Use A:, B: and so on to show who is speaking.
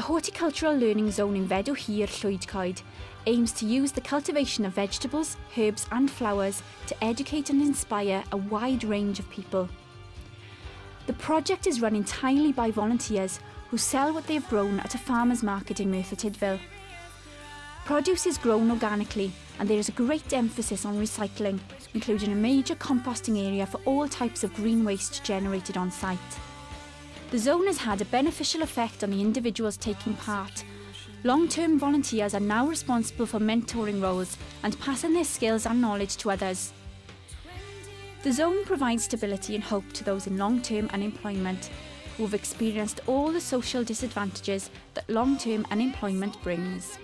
A: horticultural learning zone in Feddw Hir, Llwydcoed aims to use the cultivation of vegetables, herbs and flowers to educate and inspire a wide range of people. The project is run entirely by volunteers who sell what they have grown at a farmer's market in Merthyr Tydfil. Produce is grown organically and there is a great emphasis on recycling, including a major composting area for all types of green waste generated on site. The zone has had a beneficial effect on the individuals taking part. Long-term volunteers are now responsible for mentoring roles and passing their skills and knowledge to others. The zone provides stability and hope to those in long-term unemployment who have experienced all the social disadvantages that long-term unemployment brings.